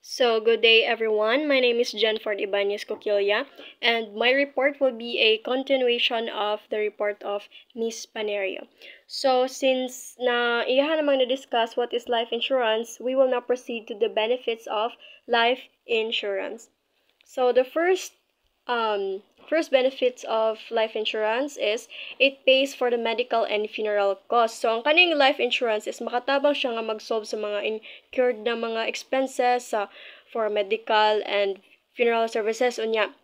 So, good day everyone. My name is Jenford Ibanez Coquilla, and my report will be a continuation of the report of Miss Panerio. So, since iyahan namang na-discuss what is life insurance, we will now proceed to the benefits of life insurance. So, the first benefits of life insurance is it pays for the medical and funeral costs. So, ang kaning life insurance is makatabang siya nga mag-solve sa mga incurred na mga expenses for medical and funeral services. Unya,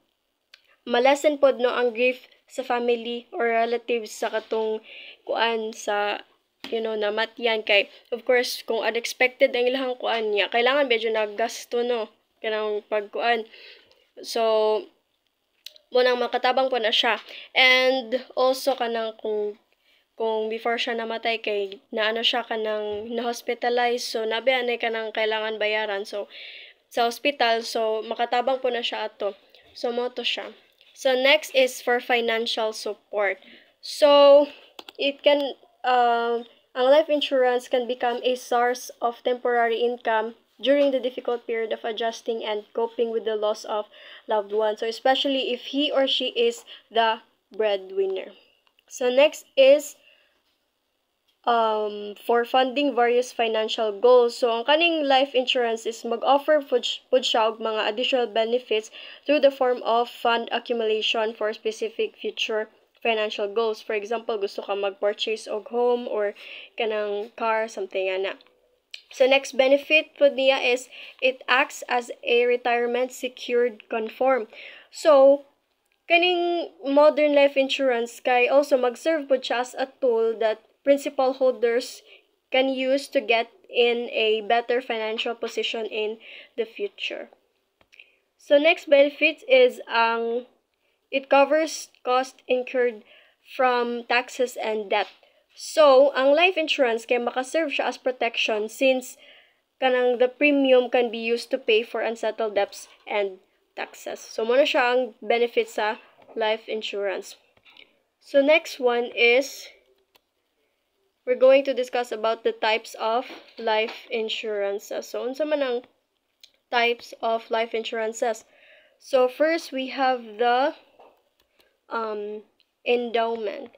malesen pod no ang grief sa family or relatives sa katong kuan sa namatian kay of course kung unexpected ang ilang kuan niya kailangan medyo naggasto no kanang pagkuan. So munang makatabang po na siya. And also kanang kung before siya namatay kay naano siya kanang na-hospitalize, so nabianay kanang kailangan bayaran so sa hospital, so makatabang po na siya ato. So mo to siya. So next is for financial support. So it can ang life insurance can become a source of temporary income during the difficult period of adjusting and coping with the loss of loved ones. So especially if he or she is the breadwinner. So next is for funding various financial goals. So ang kaning life insurance is mag-offer pud siya og mga additional benefits through the form of fund accumulation for specific future financial goals. For example, gusto ka mag-purchase og home or kanang car, something ana. So next benefit po niya is it acts as a retirement secured conform. So kaning modern life insurance kay also mag-serve po siya as a tool that principal holders can use to get in a better financial position in the future. So next benefit is it covers cost incurred from taxes and debt. So, ang life insurance kay makaserve siya as protection since kanang the premium can be used to pay for unsettled debts and taxes. So, muna siya ang benefit sa life insurance. So, next one is we're going to discuss about the types of life insurances. So, unsa man ang types of life insurances? So, first we have the endowment.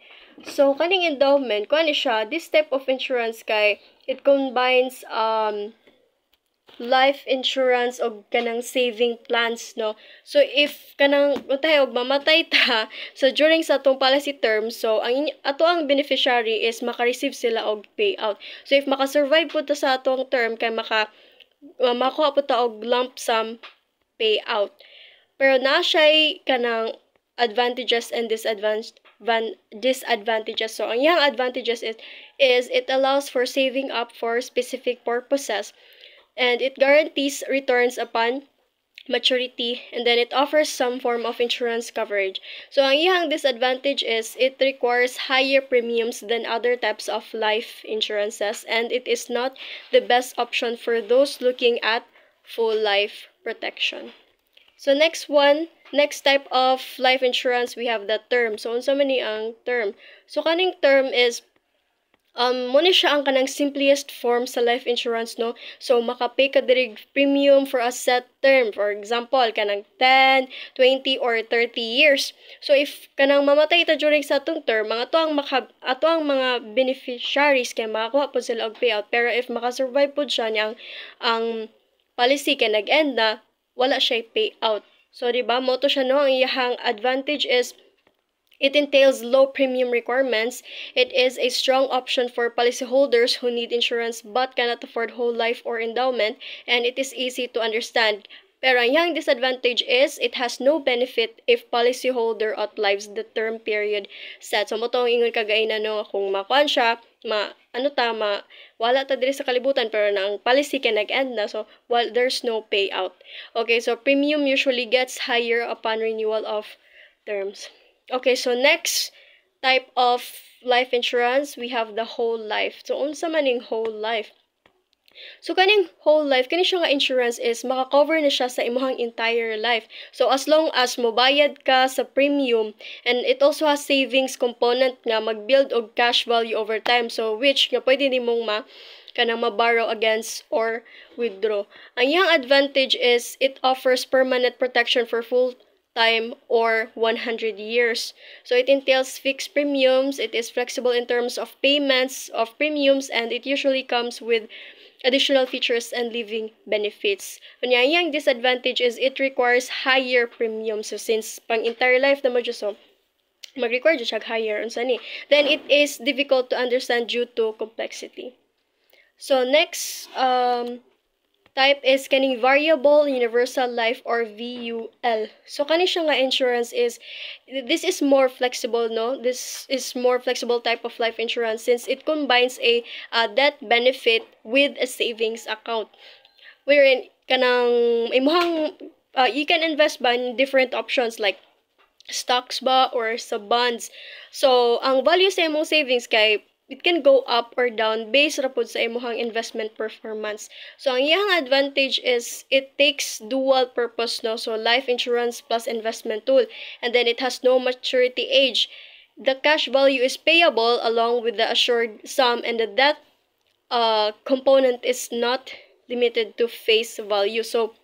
So, kaning endowment, kung ano siya, this type of insurance kay, it combines life insurance o kanang saving plans, no? So, if kanang tayo og mamatay ta, so during sa atong policy term, so ato ang beneficiary is maka-receive sila og payout. So, if maka-survive po ta sa atong term, kay makuha po ta og lump sum payout. Pero na siya kanang advantages and disadvantages. So, ang iyang advantages is it allows for saving up for specific purposes and it guarantees returns upon maturity, and then it offers some form of insurance coverage. So, ang iyang disadvantage is it requires higher premiums than other types of life insurances and it is not the best option for those looking at full life protection. So, next type of life insurance, we have the term. So, unsa man ni ang term? So, kaning term is muna siya ang kanang simplest form sa life insurance, no? So, makapay ka diri premium for a set term. For example, kanang 10, 20, or 30 years. So, if kanang mamatay ta during sa atong term, ato ang mga beneficiaries kay makakuha po sila og payout. Pero if makasurvive po siya niyang ang policy kay nag-end na, wala siya payout. So, diba, moto siya, no? Ang iyahang advantage is it entails low premium requirements. It is a strong option for policyholders who need insurance but cannot afford whole life or endowment, and it is easy to understand. Pero ang iyang disadvantage is it has no benefit if policyholder outlives the term period set. So, mo itong ingon kagay na, no, kung makuan siya, wala ta diri sa kalibutan pero ang policy can nag-end na, so there's no payout. Okay, so premium usually gets higher upon renewal of terms. Okay, so next type of life insurance, we have the whole life. So, unsa man ning whole life? So, kaning whole life, kani siya nga insurance is maka-cover na siya sa imuhang entire life. So, as long as mobayad ka sa premium, and it also has savings component nga mag-build og cash value over time. So, which nga pwede nimong kanang maborrow against or withdraw. Ang iyang advantage is it offers permanent protection for full time or 100 years. So it entails fixed premiums, it is flexible in terms of payments of premiums, and it usually comes with additional features and living benefits. Kunya, yung disadvantage is it requires higher premium. So since pang entire life naman dyan, so mag-require dyan siya higher. Unsa ni? Then it is difficult to understand due to complexity. So next, type is kaning variable universal life or VUL. So kani siya nga insurance is this is more flexible, no? This is more flexible type of life insurance since it combines a death benefit with a savings account. Wherein kanang imuhang you can invest ba in different options like stocks ba or sa bonds. So ang value sa imong savings kay it can go up or down based ra pod sa imong investment performance. So ang iyang advantage is it takes dual purpose, no? So life insurance plus investment tool, and then it has no maturity age. The cash value is payable along with the assured sum, and the debt component is not limited to face value. So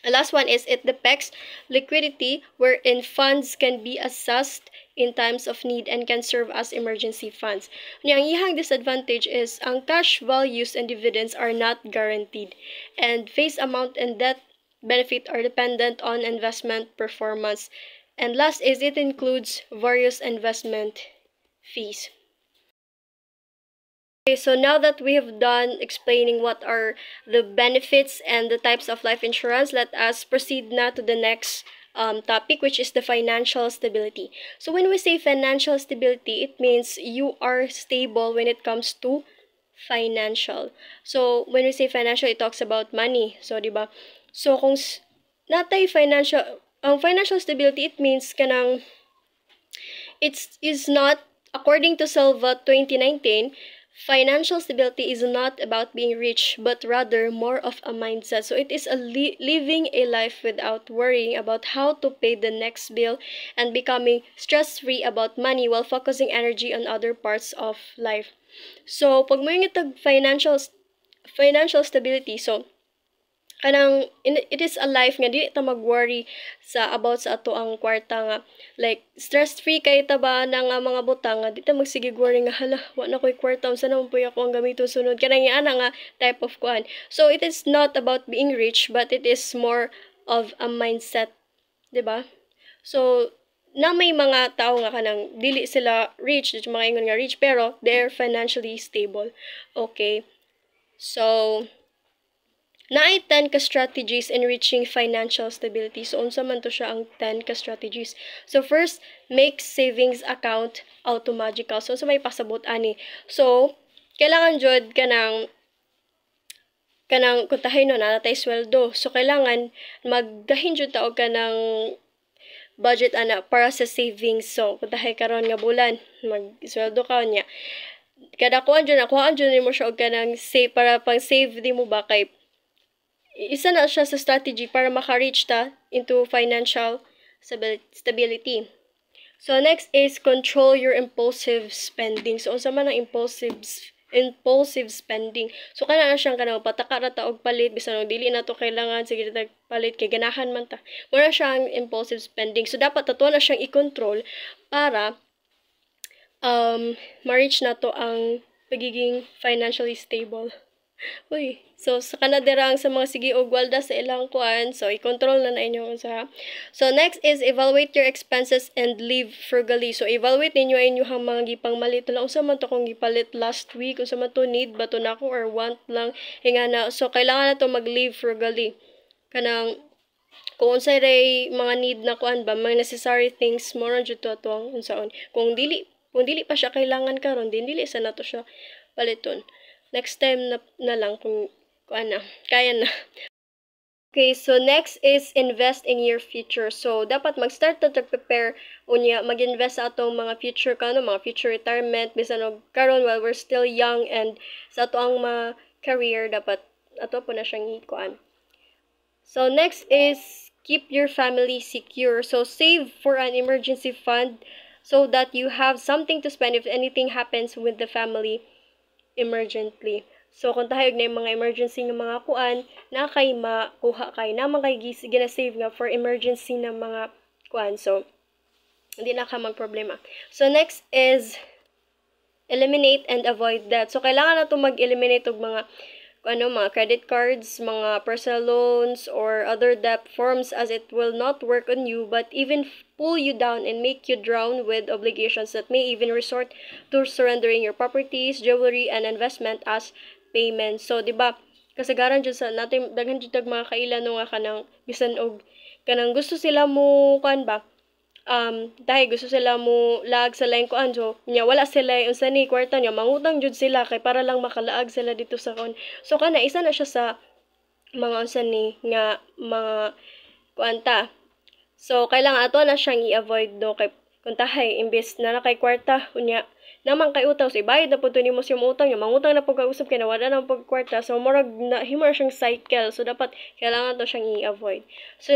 the last one is it depicts liquidity wherein funds can be assessed in times of need and can serve as emergency funds. Ang iyang disadvantage is ang cash values and dividends are not guaranteed, and face amount and death benefit are dependent on investment performance. And last is it includes various investment fees. Okay, so now that we have done explaining what are the benefits and the types of life insurance, let us proceed now to the next topic, which is the financial stability. So when we say financial stability, it means you are stable when it comes to financial. So when we say financial, it talks about money. So diba? So kung natay financial stability, it means kanang it is not, according to Silva 2019, financial stability is not about being rich, but rather more of a mindset. So it is living a life without worrying about how to pay the next bill and becoming stress-free about money while focusing energy on other parts of life. So pag mo yung itag financial stability, so kanang it is a life nga dili ta mag-worry about sa ato ang kwarta nga, like stress free kay ta ba nang mga butang nga di ta magsigig worry nga hala wa na koy kwarta unsa naman puy ako ang gamiton sunod kanang ana nga type of kuan. So it is not about being rich, but it is more of a mindset, di ba? So na may mga tao nga kanang dili sila rich, di mga ingon nga rich, pero they're financially stable. Okay, so naay 10 ka strategies in reaching financial stability. So, unsa man to siya ang 10 ka strategies. So, first, make savings account automagical. So, unsa may pasabot ani. So, kailangan jud kanang kutahay no natay sweldo. So, kailangan maggahin jud ta og kanang budget ana para sa savings. So, kutahay karon nga bulan, mag-sweldo ka niya. Kada kuan jud mo siya og kanang save para pang save di mo ba kay isa na siya sa strategy para maka-reach ta into financial stability. So next is control your impulsive spending. So unsa man ang impulsive spending. So kana na siyang kanang pataka ra ta og palit bisan og dili na to kailangan sige ta palit kay ganahan man ta. Mura siya ang impulsive spending. So dapat ato na siyang i-control para ma-reach na to ang pagiging financially stable. Uy, so sa kanadera sa mga sige og walda sa ilang kuan, so i-control na inyo unsa. So next is evaluate your expenses and live frugally. So evaluate ninyo inyong mga gipangmalit na unsa man to kung gipalit last week, unsa man to need ba to nako or want lang hingana. So kailangan na to mag-live frugally. Kanang kung unsay ray mga need na kuan ba, mga necessary things mo ra jud to atong unsaon. Kung dili pa siya kailangan karon, dili sa nato siya paliton. Next time na lang kung ano, kaya na. Okay, so next is invest in your future. So, dapat mag-start na prepare unya, mag-invest sa atong mga future mga future retirement, bisan og karon while we're still young, and sa ato ang mga career, dapat ato po na siyang ikuan. So, next is keep your family secure. So, save for an emergency fund so that you have something to spend if anything happens with the family emergently. So kung tahayog na yung mga emergency nga mga kuan, na kay makuha kay naman kay gina-save nga for emergency na mga kuan. So hindi na ka magproblema. So next is eliminate and avoid debt. So kailangan na to mag-eliminate og mga credit cards, mga personal loans, or other debt forms as it will not work on you but even pull you down and make you drown with obligations that may even resort to surrendering your properties, jewelry, and investment as payment. So, di ba, kasagaran dyan sa natin, daghan dyan mga kailan nga kanang bisan og kanang gusto sila mo, kan ba, dahil gusto sila mo laag sa laing kuan, so nya wala sila unsa ni kwarta nya, mangutang jud sila kay para lang makalaag sila dito sa kuan. So kana isa na siya sa mga unsa ni nga mga kuanta. So kailangan ato na siyang i-avoid do kay kung tahay imbes na kay kwarta unya naman kay utang, so ibayad na pud nimo sa utang nya, mangutang na pud kag usab kay nawala na pag kwarta, so murag na himo siyang cycle, so dapat kailangan to siyang i-avoid. So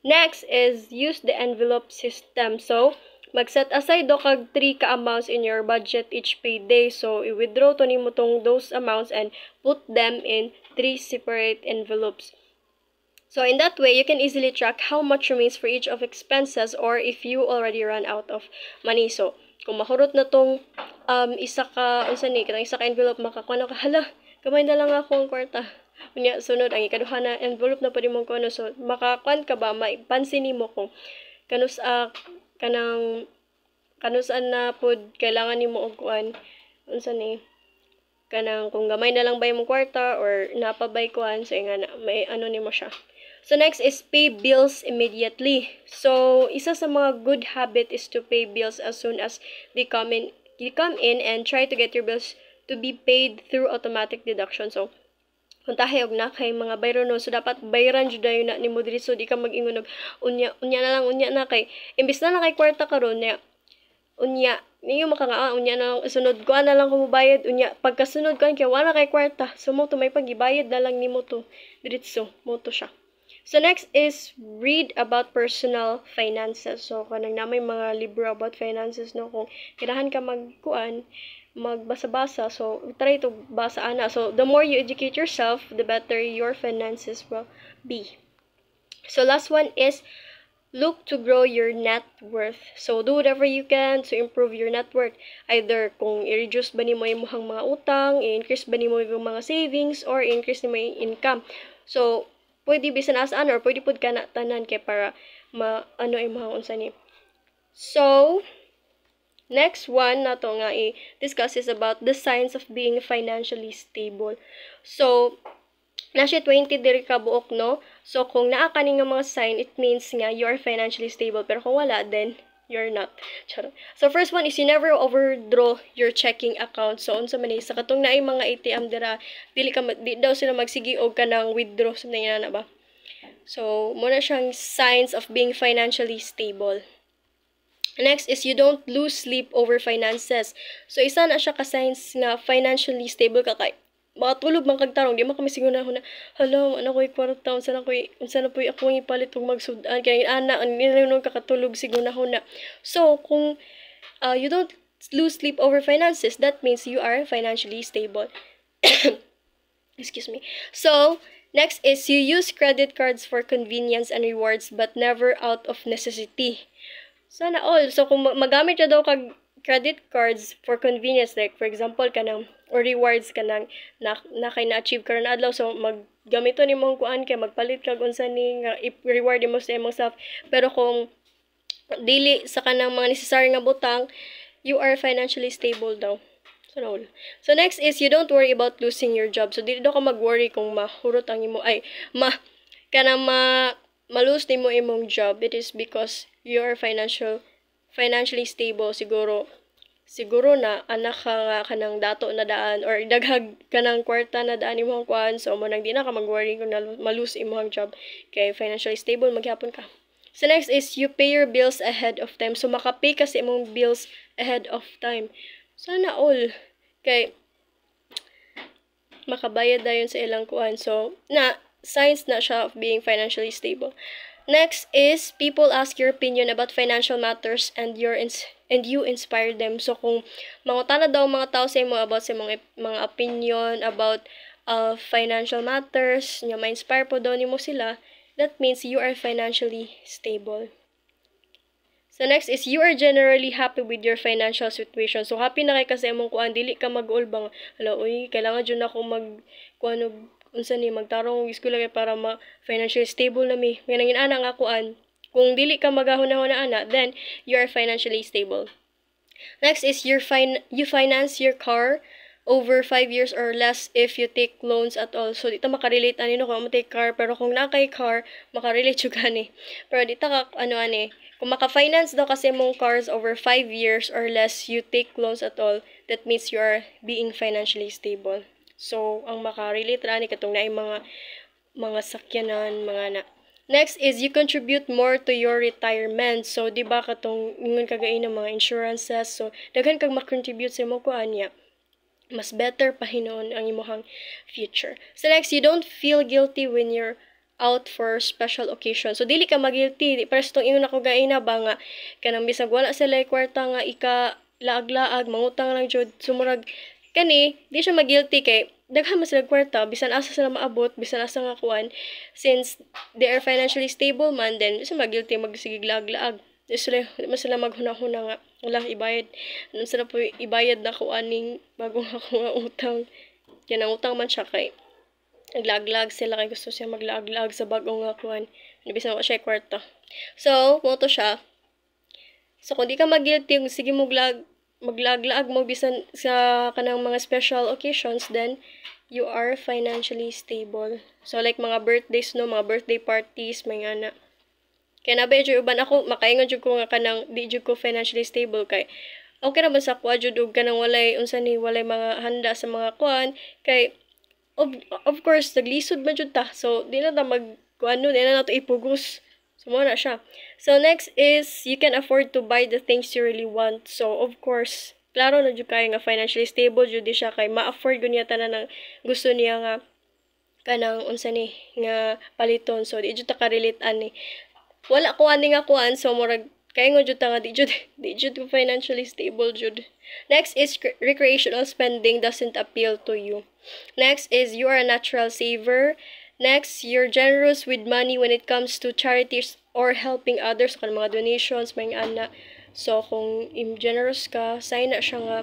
Next is use the envelope system. So, mag-set aside do kag 3 ka amounts in your budget each payday. So, i-withdraw to nimo those amounts and put them in 3 separate envelopes. So, in that way, you can easily track how much remains for each of expenses or if you already run out of money. So, kung mahurot na tong isa ka envelope, makakuha ka, hala, kamay na lang ako ang kwarta. Unya sunod ang ikaduha na envelope na pwede mong kuno, so makakuan ka ba, maipansin nimo kung kanusaan na pod kailangan nimo og kuan unsa ni kanang kung gamay na lang ba imong kwarta or napabay kuan, so nga na may ano nimo siya. So next is pay bills immediately. So isa sa mga good habit is to pay bills as soon as they come in and try to get your bills to be paid through automatic deduction. So kung tahay og na kay mga bayro no, so dapat bayran jud dayon na nimo diri, so di ka mag-ingon og unya na kay imbis na kay kwarta karon niya unya niyo makanga unya na sunod ko na lang ko mobayad unya pagkasunod ko kay wala kay kwarta, so mo to may pagibayad na lang nimo to diretso mo to siya. So next is read about personal finances. So kanang namay mga libro about finances no, kung kailangan ka magbasa-basa, so try to basa ana. So the more you educate yourself, the better your finances will be. So last one is look to grow your net worth. So do whatever you can to improve your net worth. Either kung i-reduce ba nimo imong mga utang, i-increase ba nimo yung mga savings, or i-increase nimo yung income. So pwede bisan asaan or pwede pud kana tanan kay para imong unsa ni. So next one na to nga i-discuss is about the signs of being financially stable. So, nasa 20 diri ka buok, no? So, kung naa ka nga mga sign, it means nga you are financially stable. Pero kung wala, then you're not. So, first one is you never overdraw your checking account. So, unsa man sa katong naay mga ATM dira, di daw sila magsigi og kanang withdraw sa na ba? So, muna siyang signs of being financially stable. Next is you don't lose sleep over finances. So isa na siya ka signs nga financially stable ka kay makatulog man kag tarong, di man kami siguro na hala ano ko'y kwarta unsa na po'y ako ang ipalit og magsudan kay ana nilunog kakatulog siguro na. So kung you don't lose sleep over finances, that means you are financially stable. Excuse me. So next is you use credit cards for convenience and rewards but never out of necessity. Sana all. So, kung magamit na daw kag credit cards for convenience, like, for example, kanang, or rewards kanang, na kay na-achieve karon adlaw, so, maggamito ni mong kuan kay magpalit kag unsa ni, nga, i-reward mo sa imong self. Pero kung, dili sa kanang mga necessary nga butang, you are financially stable daw. So, next is, you don't worry about losing your job. So, dili daw ka mag-worry kung mahurot ang imo, malose nimo imong job. It is because you are financially stable. Siguro na anak ka nga kanang dato na daan or daghag kanang kwarta na daan imong kuan, so mo nang di na ka mag-worry kung malose imong job kay financially stable maghapon ka. So next is you pay your bills ahead of time. So maka-pay ka sa imong bills ahead of time. Sana all kay makabayad dayon sa ilang kuan. So signs na siya of being financially stable. Next is people ask your opinion about financial matters and you inspire them. So kung mangutana daw mga tao sa imo about sa mga opinion about financial matters, nga ma-inspire po daw nimo sila, that means you are financially stable. So next is you are generally happy with your financial situation. So happy na kay kasi imong kuan, dili ka mag-ulbang, hala uy kailangan jud ako kuan unsa ni magtarong school kay para financially stable na mi. May nangin ana nga kuan. Kung dili ka magahuna-huna ana, then you are financially stable. Next is you finance your car over 5 years or less if you take loans at all. So dito makarelate ani no kung mo take car, pero kung na kay car makarelate jud gani. Pero dito ka ani kung maka-finance daw kasi mong cars over 5 years or less you take loans at all, that means you are being financially stable. So, ang makarelate ra ni katong naay mga sakyanan, mga na. Next is you contribute more to your retirement. So, di ba katong ingon kagay ng mga insurances. So, daghan kag ma-contribute sa imong kuan niya. Mas better pa hinuon ang imong future. So, next, you don't feel guilty when you're out for special occasion. So, dili ka mag-guilty. Pares itong ingon ako gaina ba nga kanang bisag wala sila kwarta nga ika laag-laag, mangutang lang jud. Sumurag kani, di siya mag-guilty kay daghan man sila kwarta, bisan asa sila maabot, bisan asa nga kuan, since they are financially stable man, then di siya mag-guilty magsigig laag-laag. Di sila maghuna-huna nga, wala ibayad. Anong sila po ibayad na kuan ning bagong ako nga utang. Kaya nang utang man siya kay naglaag-laag sila kay gusto siya maglaag-laag sa bagong nga kuan. Bisan wala siya kwarta. So, mo to siya. So, kung di ka mag-guilty, sige maglaag-laag mo bisan sa kanang mga special occasions, then you are financially stable. So like mga birthdays no, mga birthday parties, may nga na. Kaya nabe jud uban ako makaingon jud ko nga kanang di jud ko financially stable kay okay ra ba sa kuha jud og kanang walay unsa ni walay mga handa sa mga kuan kay of course naglisod man jud ta. So di na ta mag kuan no, di na nato ipugos. So, mo na siya. So, next is, you can afford to buy the things you really want. So, of course, klaro na dyan kayo nga financially stable, dyan di siya kay ma-afford ko niya tanan ng gusto niya nga kanang unsa ni nga paliton. So, di dyan ta ka-relate ani. Wala ko ani nga kuan, so murag kaya nga dyan ta nga di dyan ko financially stable dyan. Next is recreational spending doesn't appeal to you. Next is you are a natural saver. Next, you're generous with money when it comes to charities or helping others, kung mga donations, may ana. So, kung generous ka, sign na siya nga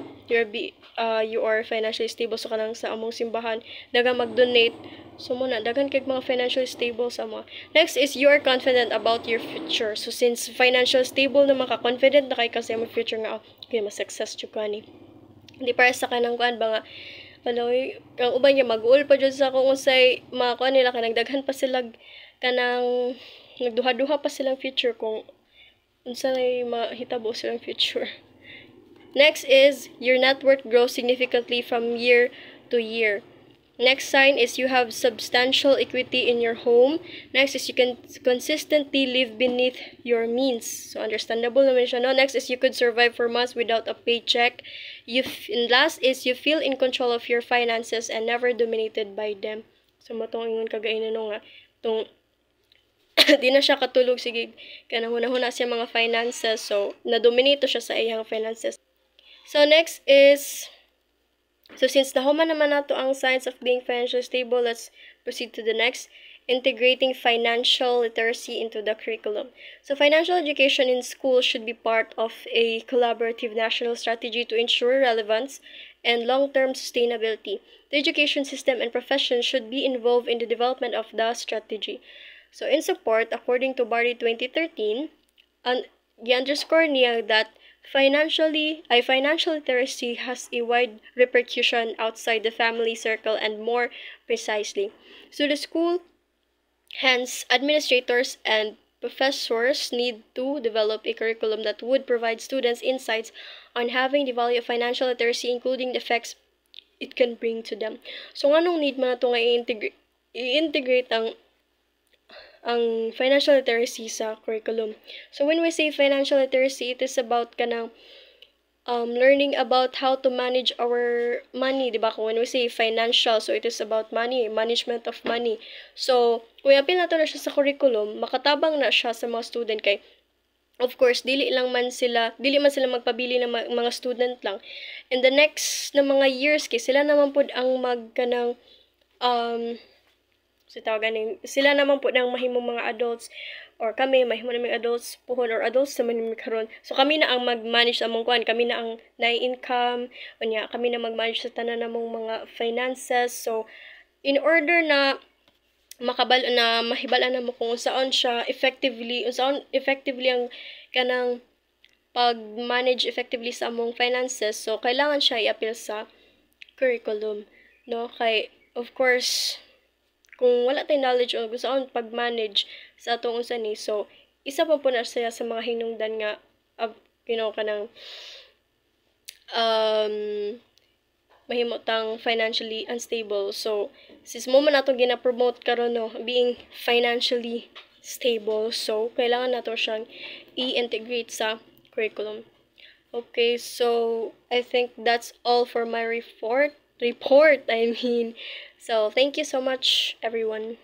you are financially stable. So, kanang sa among simbahan, daga mag-donate. So, muna, dagan kay mga financially stable sa mga. Next is you are confident about your future. So, since financial stable naman ka, confident na kay kasi mo future nga, okay, mas-success chuk ka ni. Hindi para sa kanang kuan ba nga, aloy ang uban niya mag-uul pa jud sa kung unsay makuha nila kanang daghan pa sila kanang nagduha-duha pa silang future kung unsa nay mahitabo silang future. Next is your net worth grows significantly from year to year. Next sign is you have substantial equity in your home. Next is you can consistently live beneath your means. So, understandable naman siya, no? Next is you could survive for months without a paycheck. And last is you feel in control of your finances and never dominated by them. So, matong ingon kagainan no nga. Itong, di na siya katulog, sige, kanang huna-huna siya mga finances. So, na-dominate siya sa iyang finances. So, next is... So, since nahuman naman nato ang signs of being financially stable, let's proceed to the next. Integrating financial literacy into the curriculum. So, financial education in school should be part of a collaborative national strategy to ensure relevance and long-term sustainability. The education system and profession should be involved in the development of the strategy. So, in support, according to Bari 2013, underscore niya that financial literacy has a wide repercussion outside the family circle and more precisely. So the school, hence administrators and professors need to develop a curriculum that would provide students insights on having the value of financial literacy, including the effects it can bring to them. So anong need man nato nga i-integrate ang financial literacy sa curriculum. So when we say financial literacy, it is about kanang learning about how to manage our money, di ba? Kung when we say financial, so it is about money, management of money. So, kung apil na to na siya sa curriculum, makatabang na siya sa mga student kay of course, dili man sila magpabili ng mga student lang. In the next na mga years, kay sila naman po ang magkanang sila naman po nang mahimong mga adults or kami mahimo na mga adults puhon or adults naman ni karon. So kami na ang mag-manage sa among kuan, kami na ang na-income, unya kami na mag-manage sa tanan namong mga finances. So in order na mahibalan na mo kung unsaon siya effectively ang kanang pag-manage effectively sa among finances. So kailangan siya i-appeal sa curriculum, no? Kay of course kung wala tayong knowledge o gusto akong pag-manage sa atong unsa ni, so isa pa po na siya sa mga hinungdan nga kanang mahimutang financially unstable. So sis mo man nato gina-promote karon, no, being financially stable, so kailangan nato siyang i-integrate sa curriculum. Okay, so I think that's all for my report, I mean. So, thank you so much, everyone.